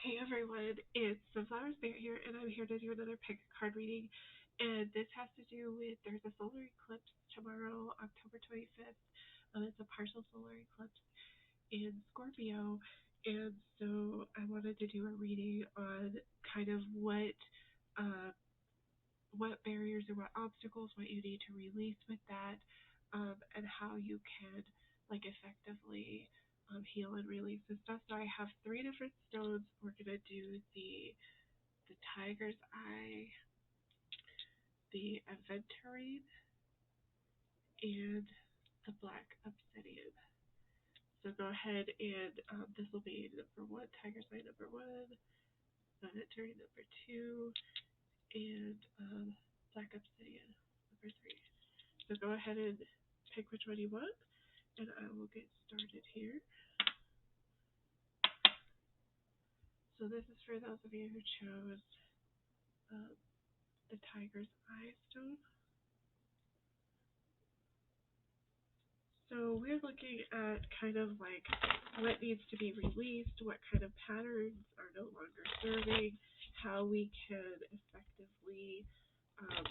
Hey everyone, it's Sunflower Spirit here, and I'm here to do another pick a card reading. And this has to do with there's a solar eclipse tomorrow, October 25th. It's a partial solar eclipse in Scorpio, and so I wanted to do a reading on kind of uh, what barriers or what obstacles, what you need to release with that, and how you can like effectively heal and release this stuff. So I have three different stones. We're gonna do the tiger's eye, the aventurine, and the black obsidian. So go ahead and this will be number one, tiger's eye number one, aventurine number two, and black obsidian number three. So go ahead and pick which one you want, and I will get started here. So this is for those of you who chose um, the tiger's eye stone. So we're looking at kind of like what needs to be released, what kind of patterns are no longer serving, how we can effectively um,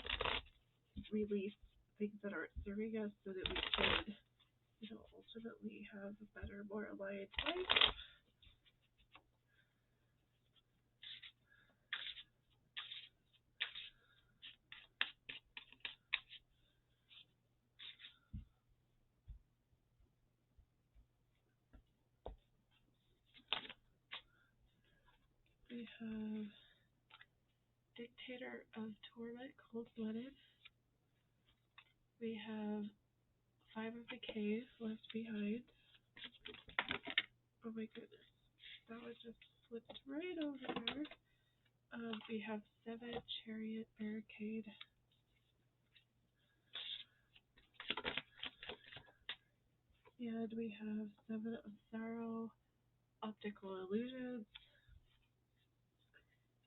release things that aren't serving us so that we can, ultimately have a better, more aligned life. We have Dictator of Torment, Cold-Blooded. We have Five of Decay, Left Behind. Oh my goodness, that one just slipped right over there. We have Seven, Chariot, Barricade. And we have Seven of Sorrow, Optical Illusions.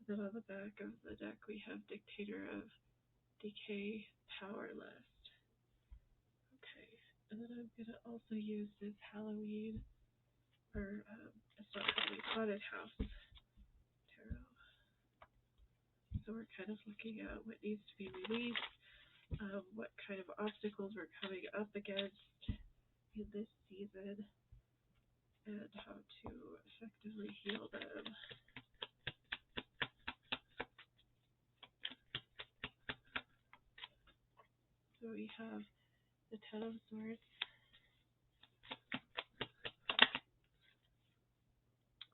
And then on the back of the deck we have Dictator of Decay, Powerless. Okay, and then I'm going to also use this Halloween, or it's not Halloween, Haunted House Tarot. So we're kind of looking at what needs to be released, what kind of obstacles we're coming up against in this season, and how to effectively heal them. So we have the Ten of Swords.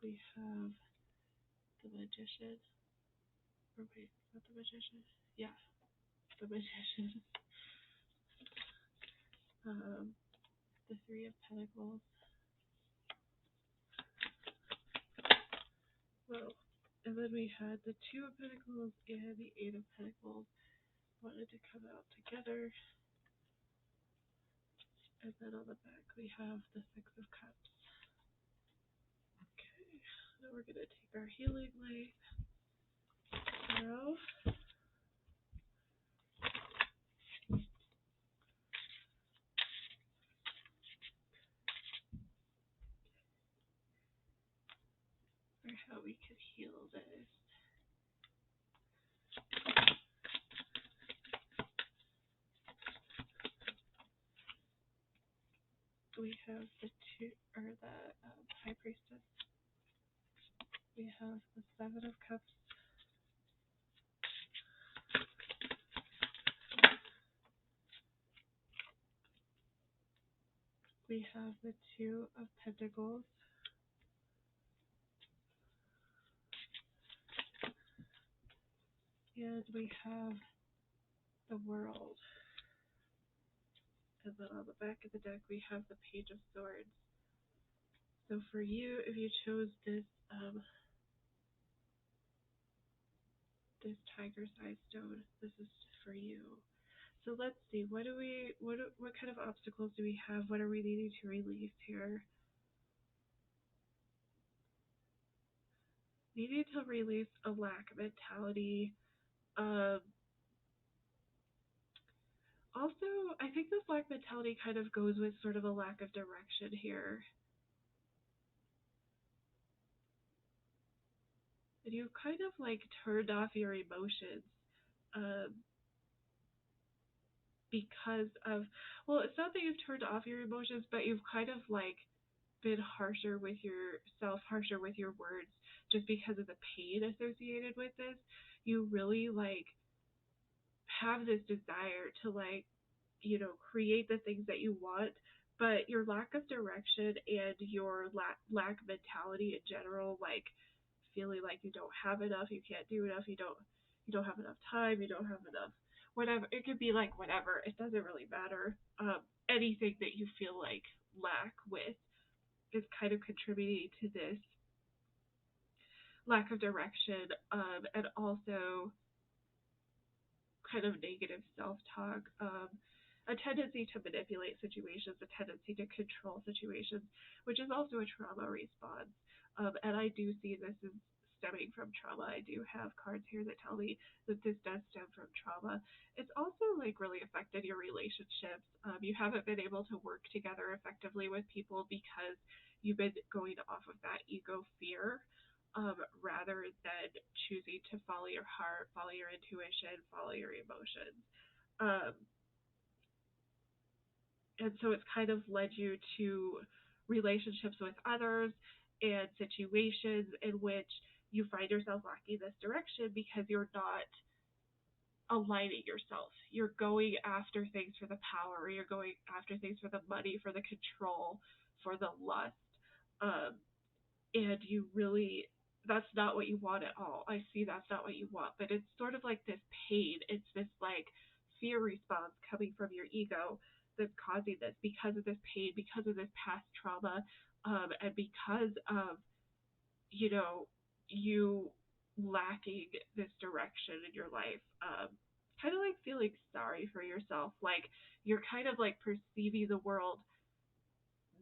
We have the Magician. Or wait, not the Magician? Yeah, the Magician. The Three of Pentacles. Well, and then we had the Two of Pentacles and the Eight of Pentacles wanted to come out together. And then on the back we have the Six of Cups. Okay, now we're going to take our healing light. Tarot. Or how we could heal this. We have the High Priestess. We have the Seven of Cups. We have the Two of Pentacles. And we have the World. And then on the back of the deck we have the Page of Swords. So for you, if you chose this this Tiger's Eye stone, this is for you. So let's see, what kind of obstacles do we have? What are we needing to release here? Needing to release a lack mentality. Also, I think this lack mentality kind of goes with sort of a lack of direction here. and you've kind of like turned off your emotions um, because of, well, it's not that you've turned off your emotions, but you've kind of like been harsher with yourself, harsher with your words, just because of the pain associated with this. You really like have this desire to like, create the things that you want, but your lack of direction and your lack of mentality in general, like feeling like you don't have enough, you can't do enough, you don't have enough time, you don't have enough whatever. It could be like whatever. It doesn't really matter. Anything that you feel like lack with is kind of contributing to this lack of direction, and also kind of negative self-talk, a tendency to manipulate situations, a tendency to control situations, which is also a trauma response. And I do see this as stemming from trauma. I do have cards here that tell me that this does stem from trauma. It's also like really affected your relationships. You haven't been able to work together effectively with people because you've been going off of that ego fear, rather than choosing to follow your heart, follow your intuition, follow your emotions. Um, and so it's kind of led you to relationships with others and situations in which you find yourself lacking this direction because you're not aligning yourself. You're going after things for the power, you're going after things for the money, for the control, for the lust. Um, and you really, that's not what you want at all. I see that's not what you want, but it's sort of like this pain. It's this like fear response coming from your ego that's causing this because of this pain, because of this past trauma, and because of, you know, you lacking this direction in your life. Kind of like feeling sorry for yourself. Like you're kind of like perceiving the world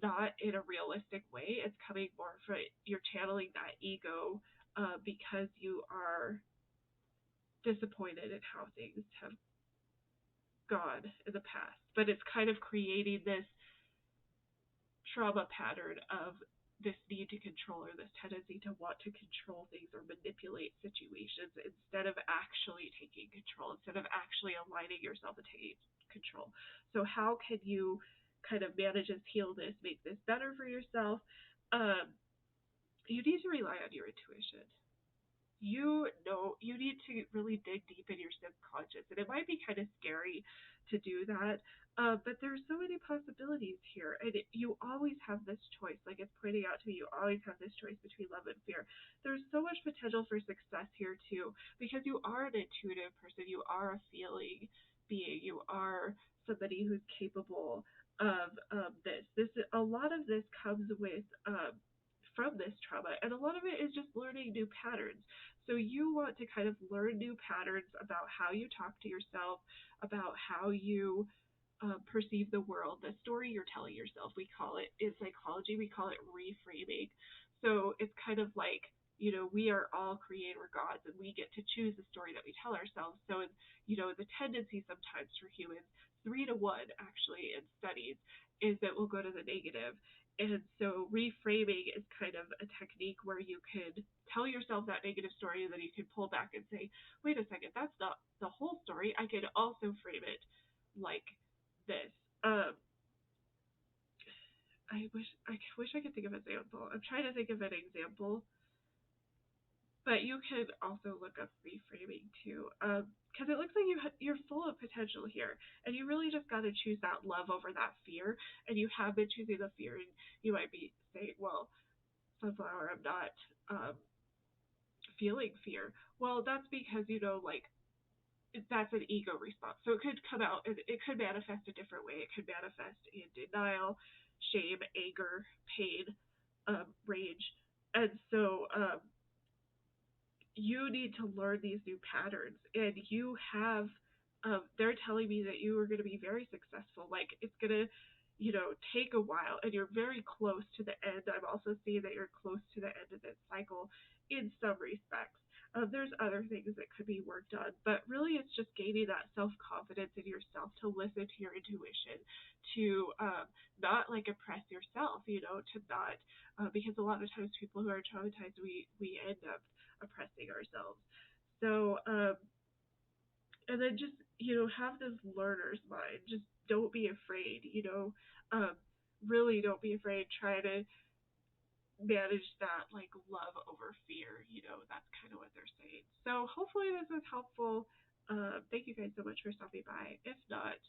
not in a realistic way. It's coming more from, you're channeling that ego, because you are disappointed in how things have gone in the past. But it's kind of creating this trauma pattern of this need to control, or this tendency to want to control things or manipulate situations instead of actually taking control, instead of actually aligning yourself and taking control. So how can you kind of manage this, heal this, make this better for yourself? You need to rely on your intuition. You need to really dig deep in your subconscious, and it might be kind of scary to do that, but there's so many possibilities here, and you always have this choice. Like it's pointing out to me, you always have this choice between love and fear. There's so much potential for success here too, because you are an intuitive person, you are a feeling being, you are somebody who's capable of this. A lot of this comes with from this trauma, and a lot of it is just learning new patterns. So you want to kind of learn new patterns about how you talk to yourself, about how you perceive the world, the story you're telling yourself. We call it, in psychology, we call it reframing. So it's kind of like, we are all creator gods and we get to choose the story that we tell ourselves. So, the tendency sometimes for humans, 3 to 1 actually in studies, is that we'll go to the negative. And so reframing is kind of a technique where you could tell yourself that negative story and then you can pull back and say, wait a second, that's not the whole story. I could also frame it like this. Um, I wish I could think of an example. I'm trying to think of an example, but you can also look up reframing too, because it looks like you're full of potential here, and you really just got to choose that love over that fear. And you have been choosing the fear, and you might be saying, well, Sunflower, I'm not um, feeling fear. Well, that's because like that's an ego response. So it could come out, it could manifest a different way. It could manifest in denial, shame, anger, pain, rage. And so you need to learn these new patterns. And you have, they're telling me that you are going to be very successful. Like it's going to, take a while, and you're very close to the end. I'm also seeing that you're close to the end of this cycle in some respects. There's other things that could be worked on, but really it's just gaining that self-confidence in yourself to listen to your intuition, to not like oppress yourself, to not, because a lot of times people who are traumatized, we end up oppressing ourselves. So, and then just, have this learner's mind. Just don't be afraid, um, really don't be afraid. Try to manage that like love over fear, that's kind of what they're saying. So hopefully this was helpful. Thank you guys so much for stopping by. If not,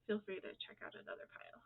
feel free to check out another pile.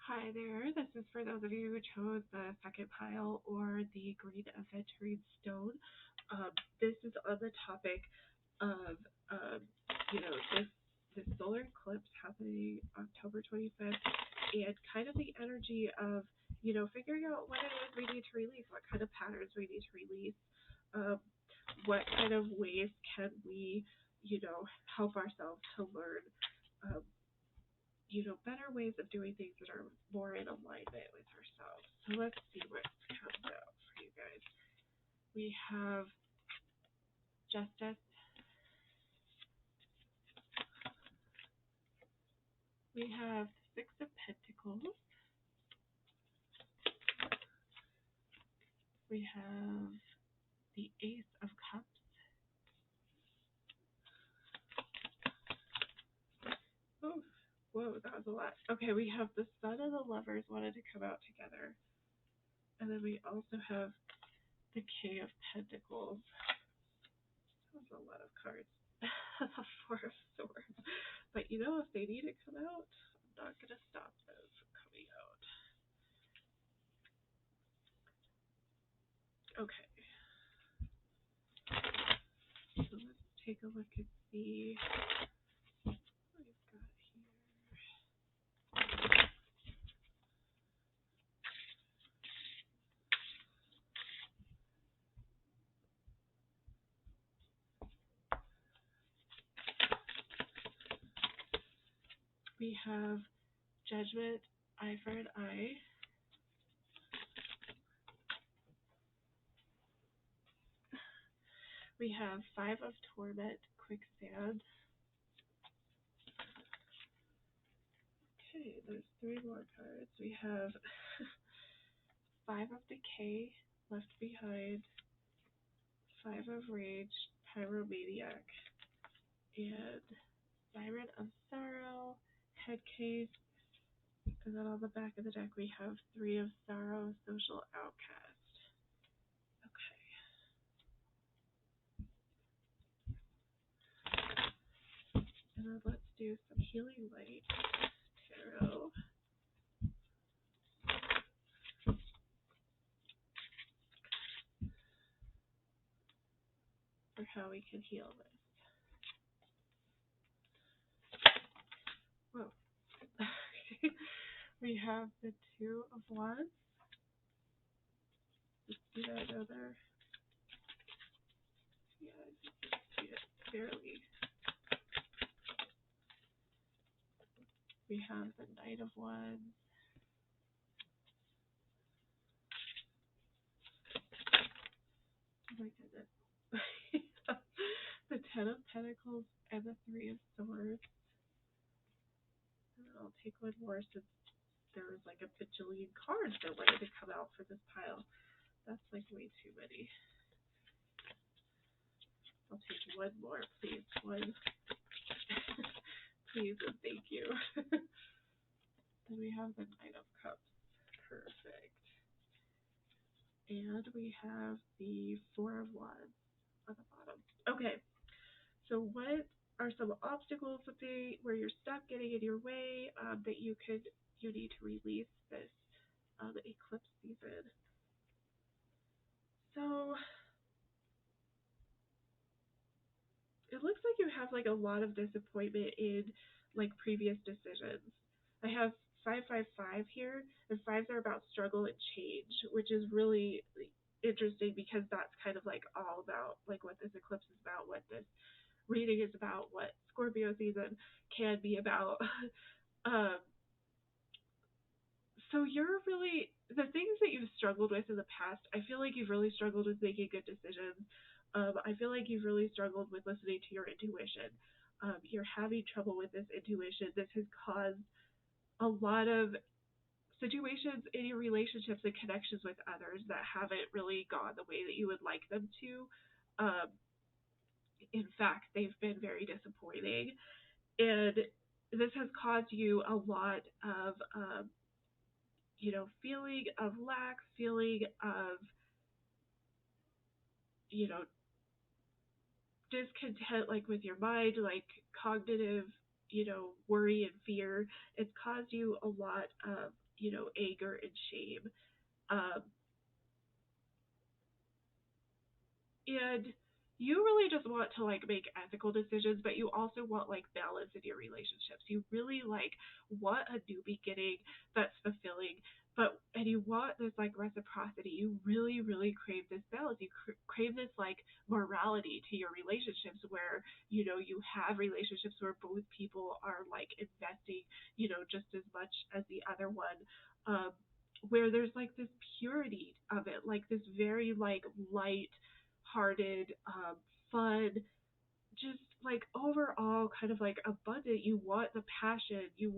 Hi there, this is for those of you who chose the second pile or the green Aventurine Stone. This is on the topic of, this solar eclipse happening October 25th, and kind of the energy of, figuring out what it is we need to release, what kind of patterns we need to release, what kind of ways can we, help ourselves to learn, um, better ways of doing things that are more in alignment with ourselves. So let's see what comes out for you guys. We have Justice. We have Six of Pentacles. We have the Ace of Cups. Oh, whoa, that was a lot. Okay, we have the Sun and the Lovers wanted to come out together. And then we also have the King of Pentacles. That was a lot of cards. The Four of Swords. But if they need to come out, I'm not going to stop them from coming out. Okay. So let's take a look and see what we've got here. We have Judgment, Eye for an Eye. We have Five of Torment, Quicksand. Okay, there's three more cards. We have Five of Decay, Left Behind, Five of Rage, Pyromaniac, and Siren of Sorrow, Head Case, and then on the back of the deck we have Three of Sorrow, Social Outcast. Okay. And then let's do some Healing Light Tarot. For how we can heal this. Whoa. We have the Two of Wands. Just see that other. Yeah, I just see it barely. We have the Knight of Wands. Oh my goodness. The Ten of Pentacles and the Three of Swords. And then I'll take one more since there was like a bajillion cards that wanted to come out for this pile. That's like way too many. I'll take one more, please. One. Please and thank you. Then we have the Knight of Cups. Perfect. And we have the Four of Wands on the bottom. Okay, so what are some obstacles where you're stuck getting in your way that you need to release this eclipse season? So it looks like you have like a lot of disappointment in like previous decisions. I have 555 here, and fives are about struggle and change, which is really interesting because that's kind of like all about like what this eclipse is about, what this reading is about, what Scorpio season can be about. um, so you're really the things that you've struggled with in the past. I feel like you've really struggled with making good decisions. I feel like you've really struggled with listening to your intuition. You're having trouble with this intuition. This has caused a lot of situations in your relationships and connections with others that haven't really gone the way that you would like them to. Um, in fact, they've been very disappointing. And this has caused you a lot of feeling of lack, feeling of, you know, discontent, like with your mind, like cognitive, worry and fear. It's caused you a lot of, anger and shame. Um, and you really just want to like make ethical decisions, but you also want like balance in your relationships. You really like want a new beginning that's fulfilling, but and you want this like reciprocity. You really really crave this balance. You crave this like morality to your relationships where you have relationships where both people are like investing just as much as the other one. Where there's like this purity of it, like this very like light hearted, fun, just like overall kind of like abundant. You want the passion, you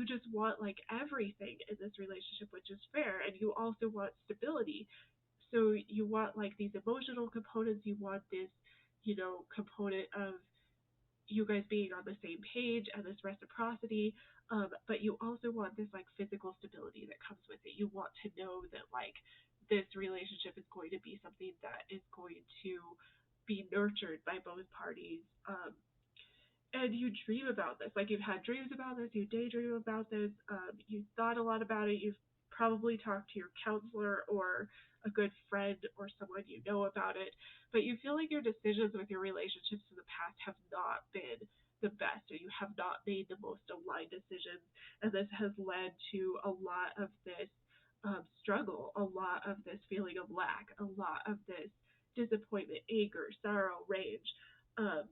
just want like everything in this relationship, which is fair, and you also want stability. So you want like these emotional components, you want this, component of you guys being on the same page and this reciprocity, but you also want this like physical stability that comes with it. You want to know that like this relationship is going to be something that is going to be nurtured by both parties. And you dream about this. Like you've had dreams about this, you daydream about this, you thought a lot about it, you've probably talked to your counselor or a good friend or someone about it, but you feel like your decisions with your relationships in the past have not been the best, or you have not made the most aligned decisions, and this has led to a lot of this struggle, a lot of this feeling of lack, a lot of this disappointment, anger, sorrow, rage. Um,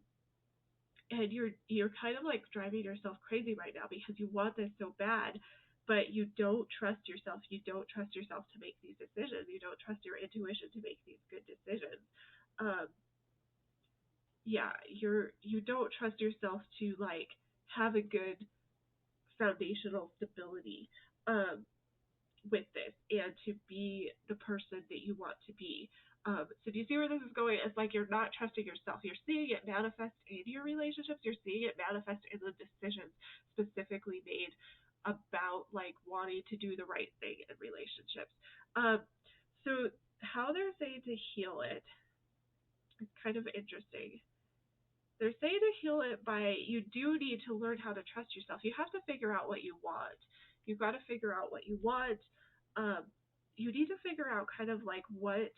and you're kind of like driving yourself crazy right now because you want this so bad, but you don't trust yourself. You don't trust yourself to make these decisions. You don't trust your intuition to make these good decisions. um yeah, you don't trust yourself to like have a good foundational stability um with this and to be the person that you want to be. So do you see where this is going? It's like you're not trusting yourself. You're seeing it manifest in your relationships. You're seeing it manifest in the decisions specifically made about like wanting to do the right thing in relationships. So how they're saying to heal it is kind of interesting. They're saying to heal it by you do need to learn how to trust yourself. You have to figure out what you want. You've got to figure out what you want. Um, you need to figure out kind of like what,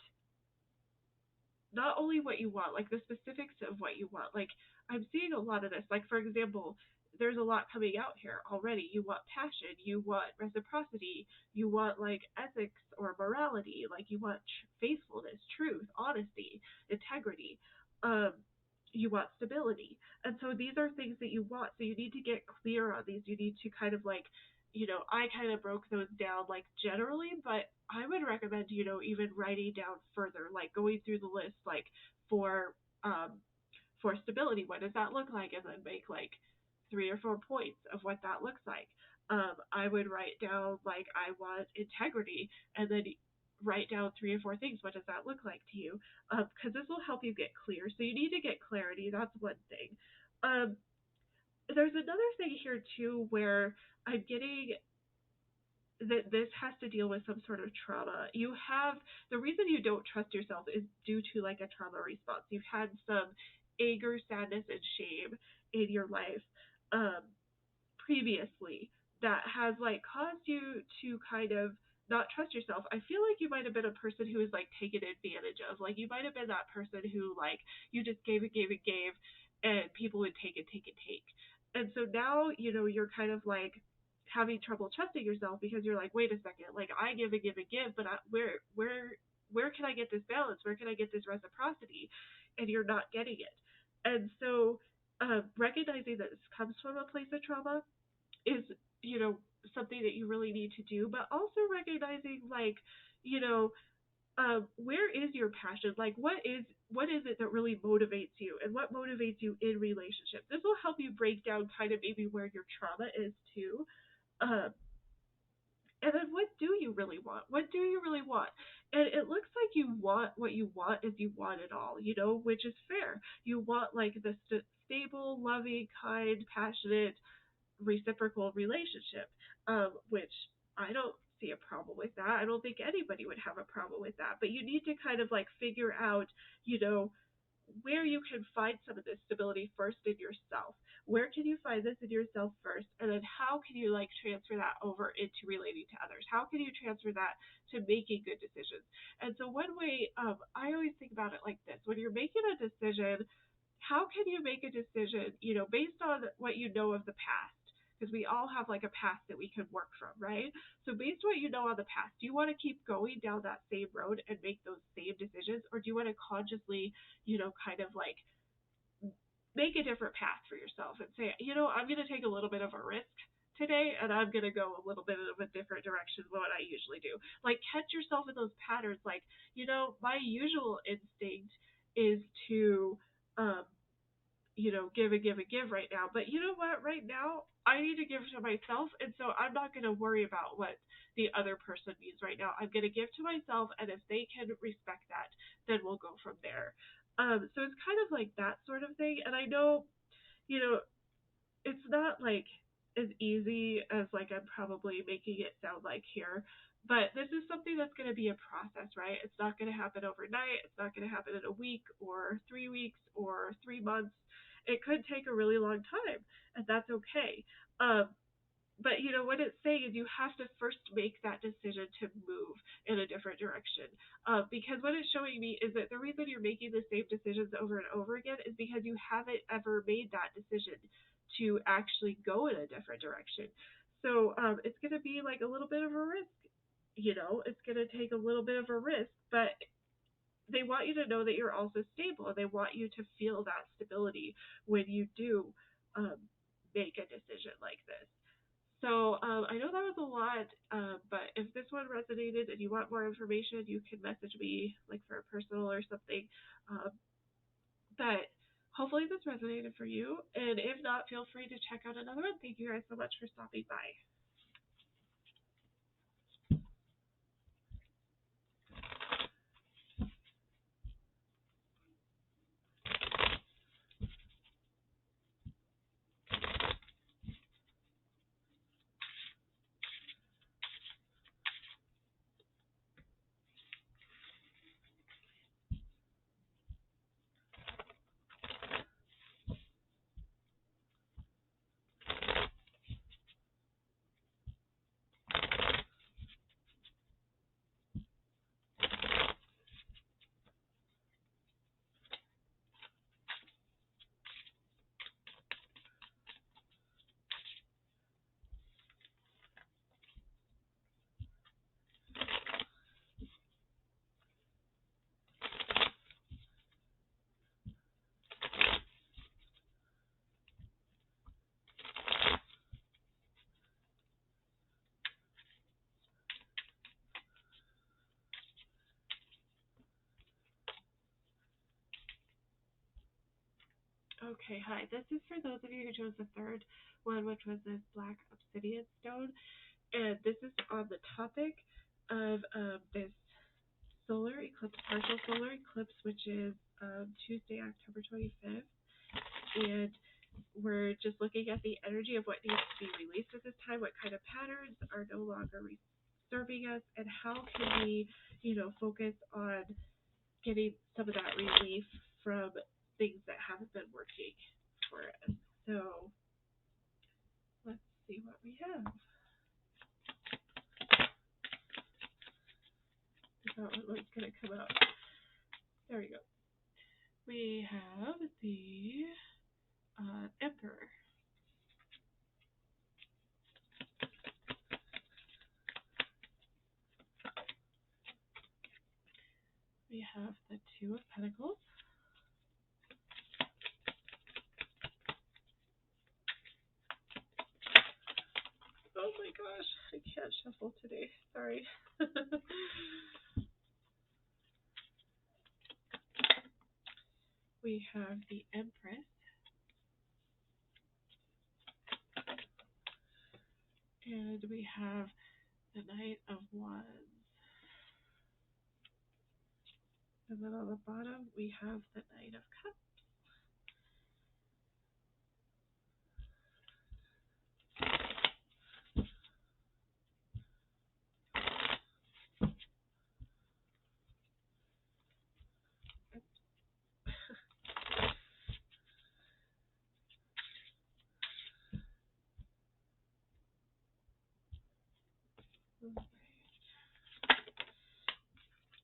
not only what you want, like the specifics of what you want. Like I'm seeing a lot of this. Like for example, there's a lot coming out here already. You want passion, you want reciprocity, you want like ethics or morality, like you want faithfulness, truth, honesty, integrity. Um, you want stability. And so these are things that you want. So you need to get clear on these. You need to kind of like, I kind of broke those down like generally, but I would recommend, even writing down further, like going through the list, like for um for stability, what does that look like? And then make like 3 or 4 points of what that looks like. I would write down like I want integrity, and then write down 3 or 4 things. What does that look like to you? Because this will help you get clear. So you need to get clarity. That's one thing. There's another thing here too where I'm getting that this has to deal with some sort of trauma. You have the reason you don't trust yourself is due to like a trauma response. You've had some anger, sadness, and shame in your life um, previously that has like caused you to kind of not trust yourself. I feel like you might have been a person who was like taken advantage of. Like you might have been that person who like you just gave and gave and people would take and take and take. And so now, you're kind of like having trouble trusting yourself because you're like, wait a second, like I give and give and give, but where can I get this balance? Where can I get this reciprocity? And you're not getting it. And so recognizing that this comes from a place of trauma is, you know, something that you really need to do, but also recognizing like, you know, where is your passion? Like what is it that really motivates you and what motivates you in relationships? This will help you break down kind of maybe where your trauma is too. Um, and then what do you really want? What do you really want? And it looks like you want what you want is you want it all, which is fair. You want like the stable, loving, kind, passionate, reciprocal relationship, which I don't see a problem with that. I don't think anybody would have a problem with that. But you need to kind of like figure out, you know, where you can find some of this stability first in yourself. Where can you find this in yourself first? And then how can you like transfer that over into relating to others? How can you transfer that to making good decisions? And so one way, I always think about it like this. When you're making a decision, how can you make a decision, based on what you know of the past? Because we all have like a past that we can work from, right? So based on what you know on the past, do you want to keep going down that same road and make those same decisions, or do you want to consciously, kind of like make a different path for yourself and say, I'm going to take a little bit of a risk today and I'm going to go a little bit of a different direction than what I usually do. Like catch yourself in those patterns. Like, my usual instinct is to, um, give and give and give right now. But you know what? Right now, I need to give to myself. And so I'm not going to worry about what the other person needs right now. I'm going to give to myself. And if they can respect that, then we'll go from there. So it's kind of like that sort of thing. And I know, you know, it's not like as easy as like I'm probably making it sound like here. But this is something that's going to be a process, right? It's not going to happen overnight. It's not going to happen in a week or 3 weeks or 3 months. It could take a really long time, and that's okay. But what it's saying is you have to first make that decision to move in a different direction. Because what it's showing me is that the reason you're making the same decisions over and over again is because you haven't ever made that decision to actually go in a different direction. So it's going to be like a little bit of a risk. It's going to take a little bit of a risk, but they want you to know that you're also stable. They want you to feel that stability when you do um, make a decision like this. So I know that was a lot, but if this one resonated and you want more information, you can message me like for a personal or something. Um, but hopefully this resonated for you, and if not, feel free to check out another one. Thank you guys so much for stopping by. Okay, hi. This is for those of you who chose the third one, which was this black obsidian stone. And this is on the topic of this solar eclipse, partial solar eclipse, which is Tuesday, October 25th. And we're just looking at the energy of what needs to be released at this time, what kind of patterns are no longer serving us, and how can we, focus on getting some of that relief from things that haven't been working for us. So let's see what we have. I thought one was going to come out. There we go. We have the Emperor. We have the Two of Pentacles. Oh my gosh, I can't shuffle today. Sorry. We have the Empress. And we have the Knight of Wands. And then on the bottom, we have the Knight of Cups.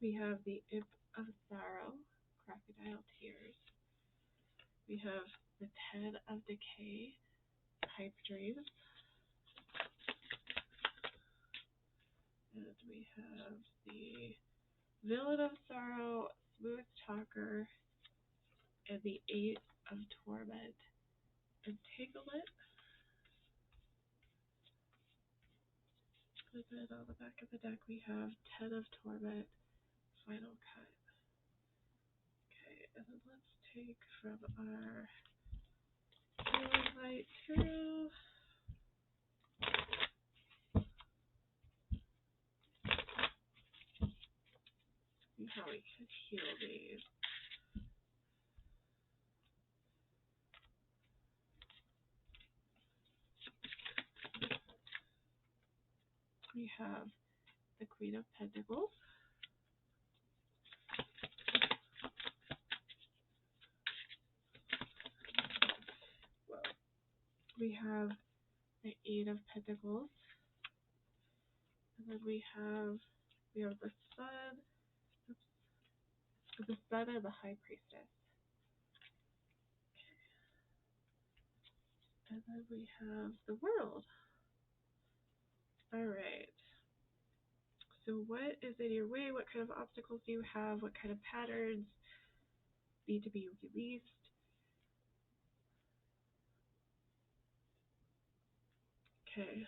We have the Imp of Sorrow, Crocodile Tears. We have the Ten of Decay, Pipe Dreams. And we have the Villain of Sorrow, Smooth Talker, and the Eight of Torment, Entanglement. And then on the back of the deck we have Ten of Torment, Final Cut. Okay, and then let's take from our Light Tarot. See how we can heal these. We have the Queen of Pentacles. Well, we have the Eight of Pentacles. And then we have the Sun. The Sun and the High Priestess. And then we have the World. Alright. So what is in your way? What kind of obstacles do you have? What kind of patterns need to be released? Okay.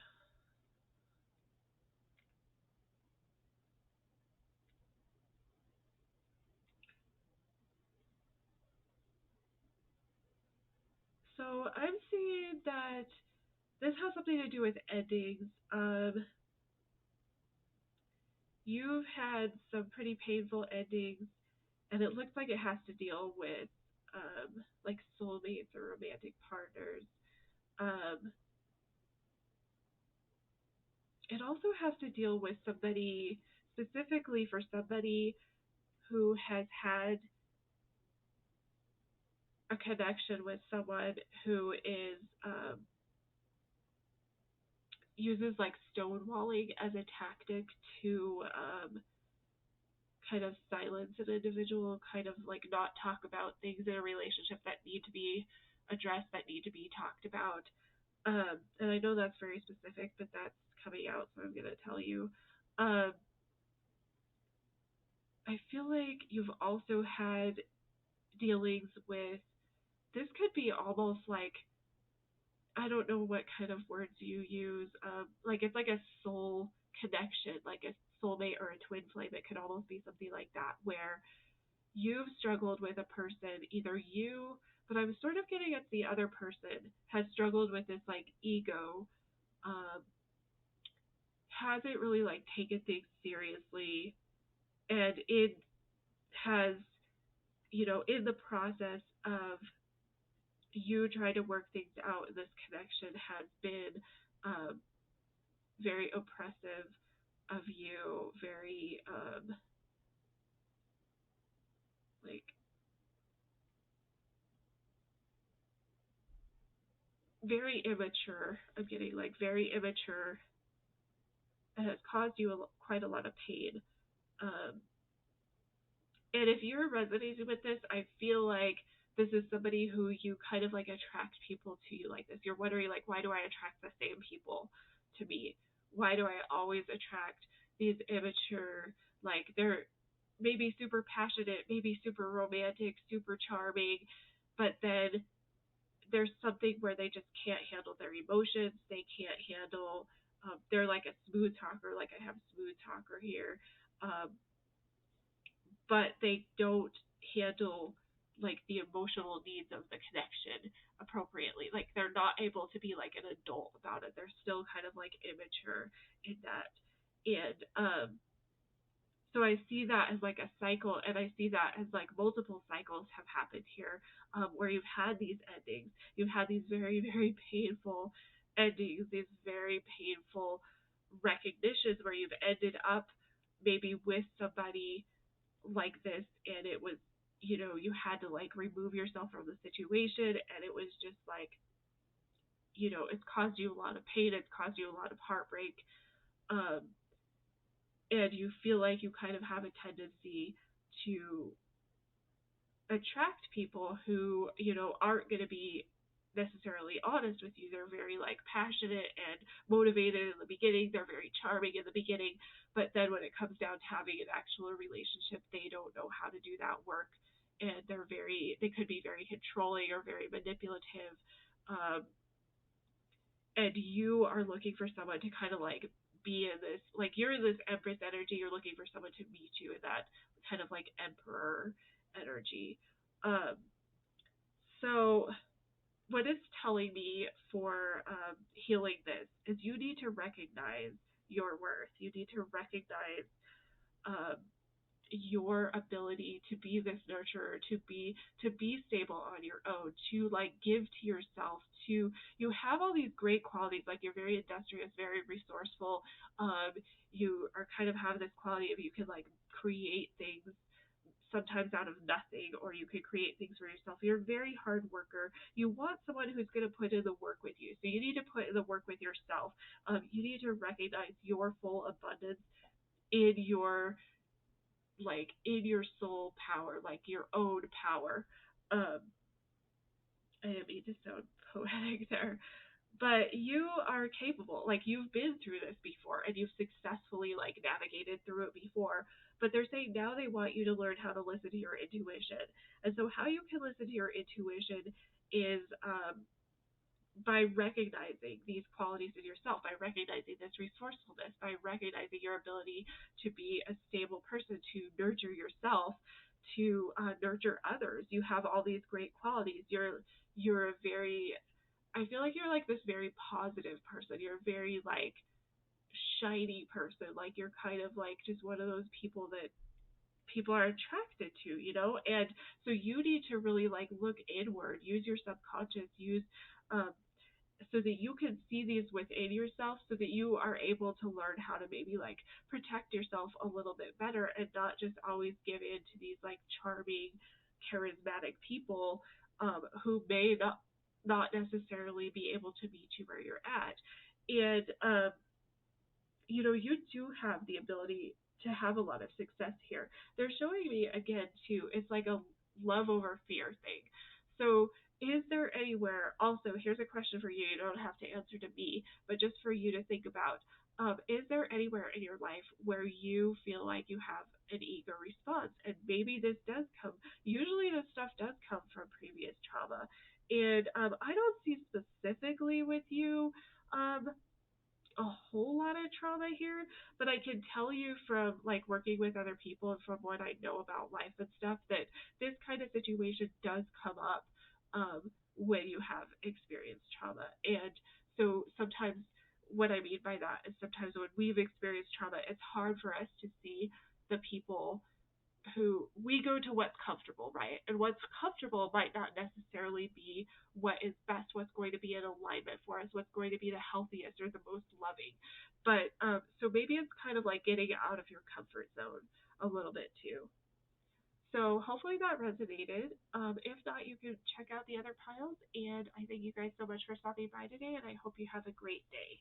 So I'm seeing that this has something to do with endings. You've had some pretty painful endings, and it looks like it has to deal with like soulmates or romantic partners. It also has to deal with somebody, specifically for somebody who has had a connection with someone who is uses like stonewalling as a tactic to kind of silence an individual, kind of like not talk about things in a relationship that need to be addressed, that need to be talked about. And I know that's very specific, but that's coming out, so I'm going to tell you. I feel like you've also had dealings with, this could be almost like, I don't know what kind of words you use, like it's like a soul connection, like a soulmate or a twin flame. It could almost be something like that, where you've struggled with a person, either you, but I'm sort of getting at the other person has struggled with this like ego, hasn't really like taken things seriously, and it has, in the process of, you trying to work things out in this connection has been um, very oppressive of you, very like very immature. I'm getting like very immature and has caused you quite a lot of pain. Um, and if you're resonating with this, I feel like this is somebody who you kind of like attract people to you like this. You're wondering like, why do I attract the same people to me? Why do I always attract these immature, like they're maybe super passionate, maybe super romantic, super charming, but then there's something where they just can't handle their emotions. They can't handle. They're like a smooth talker, like I have a smooth talker here, um, but they don't handle like the emotional needs of the connection appropriately. Like they're not able to be like an adult about it. They're still kind of like immature in that. And so I see that as like a cycle, and I see that as like multiple cycles have happened here, where you've had these endings, you've had these very, very painful endings, these very painful recognitions where you've ended up maybe with somebody like this, and it was, you had to like remove yourself from the situation, and it was just like, it's caused you a lot of pain, it's caused you a lot of heartbreak. Um, and you feel like you kind of have a tendency to attract people who, aren't going to be necessarily honest with you. They're very like passionate and motivated in the beginning. They're very charming in the beginning, but then when it comes down to having an actual relationship, they don't know how to do that work, and they could be very controlling or very manipulative. Um, and you are looking for someone to kind of like be in this, like you're in this empress energy, you're looking for someone to meet you in that kind of like emperor energy. um so what it's telling me for healing this is you need to recognize your worth. You need to recognize um, your ability to be this nurturer, to be stable on your own, to like give to yourself, to you have all these great qualities, like you're very industrious, very resourceful. You are kind of have this quality of you can like create things sometimes out of nothing, or you could create things for yourself. You're a very hard worker. You want someone who's going to put in the work with you, so you need to put in the work with yourself. You need to recognize your full abundance in your soul power, like your own power. Um, I didn't mean to sound poetic there, but you are capable. Like you've been through this before, and you've successfully like navigated through it before. But they're saying now they want you to learn how to listen to your intuition. And so how you can listen to your intuition is by recognizing these qualities in yourself, by recognizing this resourcefulness, by recognizing your ability to be a stable person, to nurture yourself, to nurture others. You have all these great qualities. You're a very, I feel like you're like this very positive person. You're a very like shiny person. Like you're kind of like just one of those people that people are attracted to. And so you need to really like look inward, use your subconscious, use um, so that you can see these within yourself, so that you are able to learn how to maybe like protect yourself a little bit better, and not just always give in to these like charming, charismatic people who may not necessarily be able to meet you where you're at. And you do have the ability to have a lot of success here. They're showing me again too, it's like a love over fear thing. So is there anywhere, also here's a question for you, you don't have to answer to me, but just for you to think about, is there anywhere in your life where you feel like you have an ego response? And maybe this does come, usually this stuff does come from previous trauma. And I don't see specifically with you um, a whole lot of trauma here, but I can tell you from like working with other people and from what I know about life and stuff that this kind of situation does come up when you have experienced trauma. And so sometimes what I mean by that is sometimes when we've experienced trauma, it's hard for us to see the people who we go to what's comfortable, right? And what's comfortable might not necessarily be what is best, what's going to be in alignment for us, what's going to be the healthiest or the most loving. But so maybe it's kind of like getting out of your comfort zone a little bit too. So hopefully that resonated. If not, you can check out the other piles. And I thank you guys so much for stopping by today, and I hope you have a great day.